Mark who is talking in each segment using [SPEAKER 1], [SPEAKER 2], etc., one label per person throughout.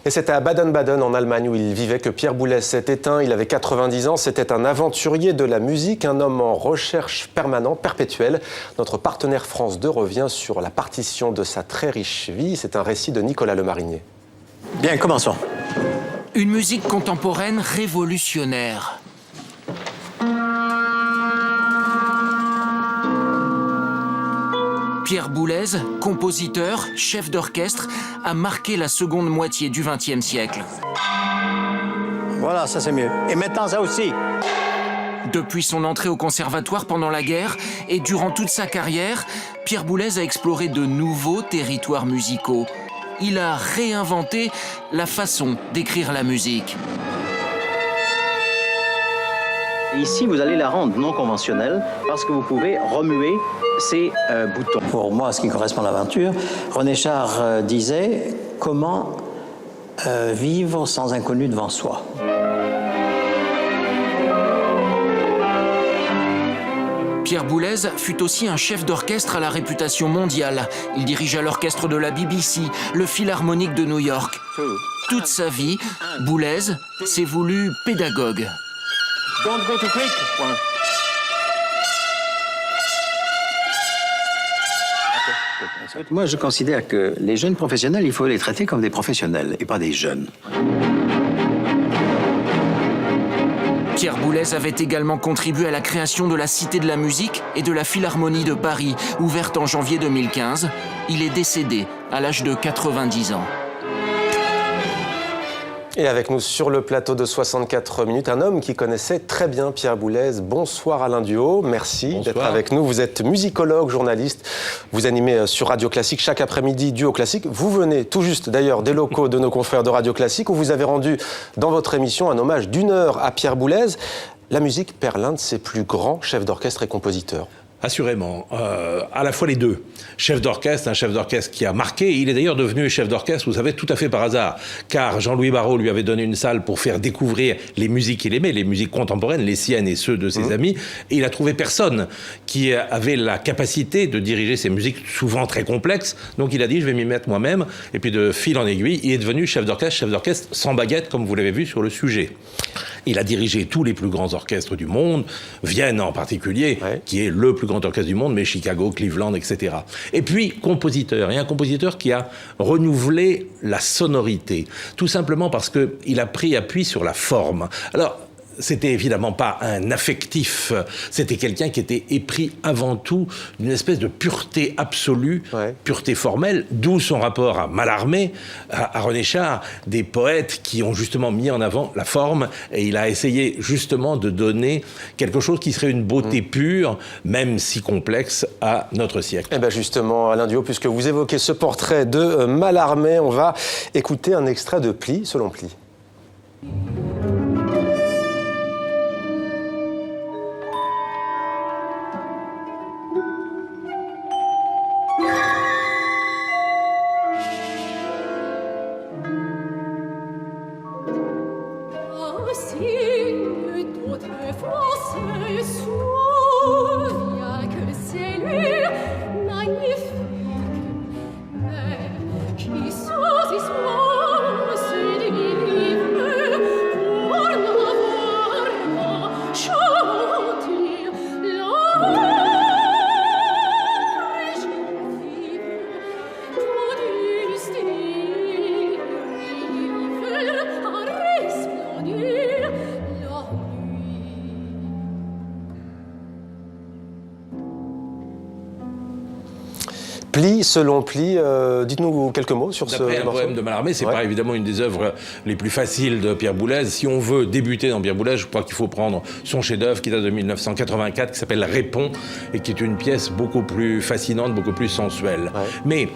[SPEAKER 1] Et c'était à Baden-Baden, en Allemagne, où il vivait, que Pierre Boulez s'est éteint. Il avait 90 ans. C'était un aventurier de la musique, un homme en recherche permanente, perpétuelle. Notre partenaire France 2 revient sur la partition de sa très riche vie. C'est un récit de Nicolas Lemarinier.
[SPEAKER 2] Bien, commençons.
[SPEAKER 3] Une musique contemporaine révolutionnaire. Pierre Boulez, compositeur, chef d'orchestre, a marqué la seconde moitié du XXe siècle.
[SPEAKER 2] Voilà, ça c'est mieux. Et maintenant, ça aussi.
[SPEAKER 3] Depuis son entrée au conservatoire pendant la guerre et durant toute sa carrière, Pierre Boulez a exploré de nouveaux territoires musicaux. Il a réinventé la façon d'écrire la musique.
[SPEAKER 4] Ici, vous allez la rendre non conventionnelle parce que vous pouvez remuer ces boutons.
[SPEAKER 2] Pour moi, ce qui correspond à l'aventure, René Char disait « Comment vivre sans inconnu devant soi ?»
[SPEAKER 3] Pierre Boulez fut aussi un chef d'orchestre à la réputation mondiale. Il dirigea l'orchestre de la BBC, le Philharmonique de New York. Toute sa vie, Boulez s'est voulu pédagogue.
[SPEAKER 4] Don't go too quick. Moi, je considère que les jeunes professionnels, il faut les traiter comme des professionnels et pas des jeunes.
[SPEAKER 3] Pierre Boulez avait également contribué à la création de la Cité de la musique et de la Philharmonie de Paris, ouverte en janvier 2015. Il est décédé à l'âge de 90 ans.
[SPEAKER 1] Et avec nous sur le plateau de 64 minutes, un homme qui connaissait très bien Pierre Boulez. Bonsoir Alain Duhaut, merci d'être avec nous. Vous êtes musicologue, journaliste, vous animez sur Radio Classique chaque après-midi Duo Classique. Vous venez tout juste d'ailleurs des locaux de nos confrères de Radio Classique où vous avez rendu dans votre émission un hommage d'1 heure à Pierre Boulez. La musique perd l'un de ses plus grands chefs d'orchestre et compositeurs.
[SPEAKER 5] Assurément, à la fois les deux. Chef d'orchestre, un chef d'orchestre qui a marqué. Il est d'ailleurs devenu chef d'orchestre, vous savez, tout à fait par hasard. Car Jean-Louis Barrault lui avait donné une salle pour faire découvrir les musiques qu'il aimait, les musiques contemporaines, les siennes et ceux de ses amis. Et il a trouvé personne qui avait la capacité de diriger ces musiques souvent très complexes. Donc il a dit, je vais m'y mettre moi-même. Et puis de fil en aiguille, il est devenu chef d'orchestre sans baguette, comme vous l'avez vu sur le sujet. Il a dirigé tous les plus grands orchestres du monde, Vienne en particulier, qui est le plus grand orchestre du monde, mais Chicago, Cleveland, etc. Et puis, compositeur, et un compositeur qui a renouvelé la sonorité, tout simplement parce qu'il a pris appui sur la forme. Alors, c'était évidemment pas un affectif, c'était quelqu'un qui était épris avant tout d'une espèce de pureté absolue, pureté formelle, d'où son rapport à Mallarmé, à René Char, des poètes qui ont justement mis en avant la forme, et il a essayé justement de donner quelque chose qui serait une beauté pure, même si complexe, à notre siècle.
[SPEAKER 1] Et bien justement, Alain Duhaut, puisque vous évoquez ce portrait de Mallarmé, on va écouter un extrait de Pli selon Pli. Pli, selon Pli, dites-nous quelques mots sur ce morceau.
[SPEAKER 5] D'après un poème de Mallarmé, c'est pas évidemment une des œuvres les plus faciles de Pierre Boulez. Si on veut débuter dans Pierre Boulez, je crois qu'il faut prendre son chef-d'œuvre qui date de 1984, qui s'appelle Répond, et qui est une pièce beaucoup plus fascinante, beaucoup plus sensuelle. Mais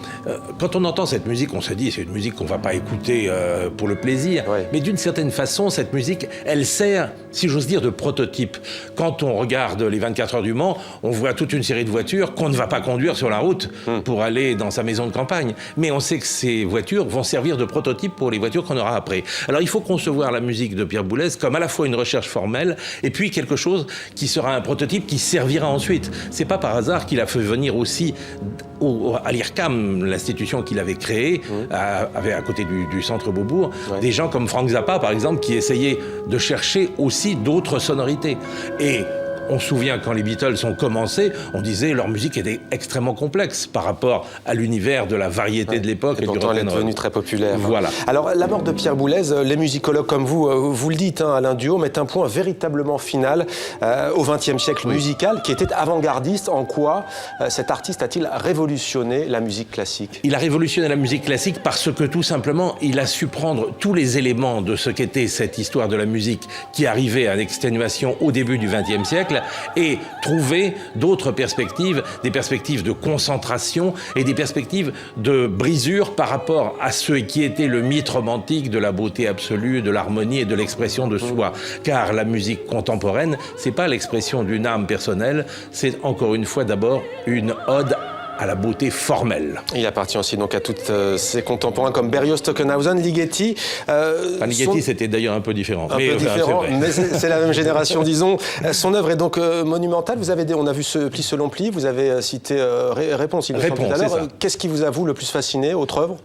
[SPEAKER 5] quand on entend cette musique, on se dit c'est une musique qu'on va pas écouter pour le plaisir. Mais d'une certaine façon, cette musique, elle sert, si j'ose dire, de prototype. Quand on regarde les 24 heures du Mans, on voit toute une série de voitures qu'on ne va pas conduire sur la route pour aller dans sa maison de campagne. Mais on sait que ces voitures vont servir de prototype pour les voitures qu'on aura après. Alors il faut concevoir la musique de Pierre Boulez comme à la fois une recherche formelle et puis quelque chose qui sera un prototype qui servira ensuite. C'est pas par hasard qu'il a fait venir aussi à l'IRCAM, l'institution qu'il avait créée, à côté du centre Beaubourg, des gens comme Frank Zappa, par exemple, qui essayaient de chercher aussi d'autres sonorités. Et on se souvient, quand les Beatles ont commencé, on disait leur musique était extrêmement complexe par rapport à l'univers de la variété de l'époque et du
[SPEAKER 1] pourtant, elle est
[SPEAKER 5] rock'n'roll.
[SPEAKER 1] devenue très populaire.
[SPEAKER 5] Voilà.
[SPEAKER 1] Alors, la mort de Pierre Boulez, les musicologues comme vous le dites, Alain Duhaut, mettent un point véritablement final au XXe siècle musical, qui était avant-gardiste. En quoi cet artiste a-t-il révolutionné la musique classique?
[SPEAKER 5] Il a révolutionné la musique classique parce que, tout simplement, il a su prendre tous les éléments de ce qu'était cette histoire de la musique qui arrivait à l'exténuation au début du XXe siècle et trouver d'autres perspectives, des perspectives de concentration et des perspectives de brisure par rapport à ce qui était le mythe romantique de la beauté absolue, de l'harmonie et de l'expression de soi. Car la musique contemporaine, c'est pas l'expression d'une âme personnelle, c'est encore une fois d'abord une ode à la beauté formelle.
[SPEAKER 1] Il appartient aussi donc à tous ses contemporains comme Berlioz, Stockhausen, Ligeti.
[SPEAKER 5] Ligeti, c'était d'ailleurs un peu différent.
[SPEAKER 1] Mais c'est la même génération, disons. Son œuvre est donc monumentale. On a vu ce pli selon pli. Vous avez cité Réponse, il me semble tout à l'heure. Qu'est-ce qui vous a, vous, le plus fasciné, autre œuvre?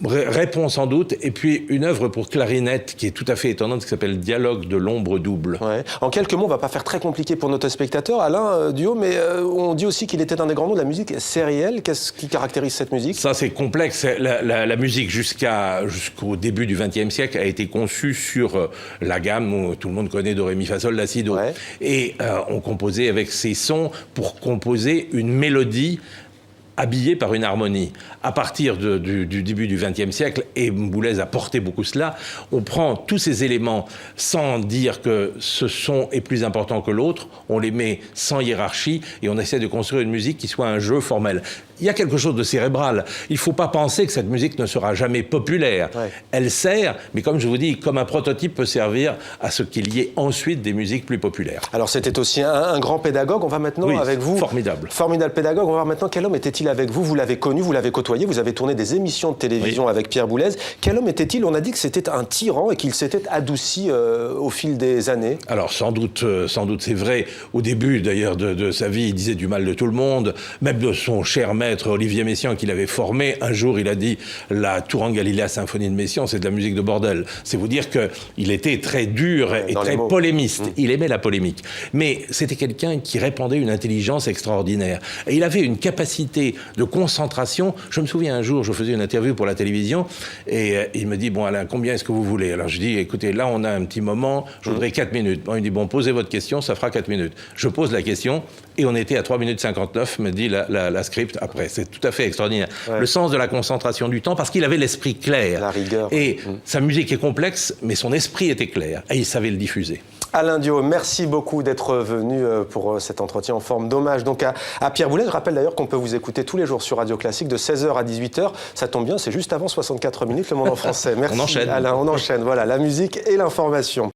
[SPEAKER 5] Réponse sans doute, et puis une œuvre pour clarinette qui est tout à fait étonnante, qui s'appelle Dialogue de l'ombre double.
[SPEAKER 1] Ouais. En quelques mots, on ne va pas faire très compliqué pour notre spectateur, Alain Duhaut, mais on dit aussi qu'il était un des grands noms de la musique sérielle. Qu'est-ce qui caractérise cette musique?
[SPEAKER 5] Ça, c'est complexe. La musique, jusqu'au début du XXe siècle, a été conçue sur la gamme où tout le monde connaît do, ré, mi, fa, sol, la, si, do. Ouais. Et on composait avec ces sons pour composer une mélodie habillé par une harmonie. À partir du début du XXe siècle, et Boulez a porté beaucoup cela, on prend tous ces éléments sans dire que ce son est plus important que l'autre, on les met sans hiérarchie et on essaie de construire une musique qui soit un jeu formel. Il y a quelque chose de cérébral. Il ne faut pas penser que cette musique ne sera jamais populaire. Ouais. Elle sert, mais comme je vous dis, comme un prototype peut servir à ce qu'il y ait ensuite des musiques plus populaires.
[SPEAKER 1] Alors c'était aussi un grand pédagogue. On va maintenant avec vous...
[SPEAKER 5] Formidable.
[SPEAKER 1] Formidable pédagogue. On va voir maintenant quel homme était-il avec vous. Vous l'avez connu, vous l'avez côtoyé, vous avez tourné des émissions de télévision avec Pierre Boulez. Quel homme était-il? On a dit que c'était un tyran et qu'il s'était adouci au fil des années.
[SPEAKER 5] Alors sans doute c'est vrai. Au début d'ailleurs de sa vie, il disait du mal de tout le monde, même de son cher maître Olivier Messiaen qu'il avait formé. Un jour, il a dit la Tourangalila symphonie de Messiaen, c'est de la musique de bordel. C'est vous dire qu'il était très dur et très polémiste. Il aimait la polémique. Mais c'était quelqu'un qui répandait une intelligence extraordinaire. Et il avait une capacité de concentration. Je me souviens un jour, je faisais une interview pour la télévision et il me dit, bon Alain, combien est-ce que vous voulez? Alors je dis, écoutez, là on a un petit moment, je voudrais 4 minutes. Bon, il me dit, bon, posez votre question, ça fera 4 minutes. Je pose la question et on était à 3 minutes 59, me dit la script après. C'est tout à fait extraordinaire. Ouais. Le sens de la concentration du temps, parce qu'il avait l'esprit clair.
[SPEAKER 1] La rigueur.
[SPEAKER 5] Et sa musique est complexe, mais son esprit était clair. Et il savait le diffuser.
[SPEAKER 1] Alain Duhaut, merci beaucoup d'être venu pour cet entretien en forme d'hommage donc à Pierre Boulez. Je rappelle d'ailleurs qu'on peut vous écouter tous les jours sur Radio Classique de 16h à 18h. Ça tombe bien, c'est juste avant 64 minutes, Le Monde en français. Merci
[SPEAKER 5] on enchaîne.
[SPEAKER 1] Alain, on enchaîne. Voilà, la musique et l'information.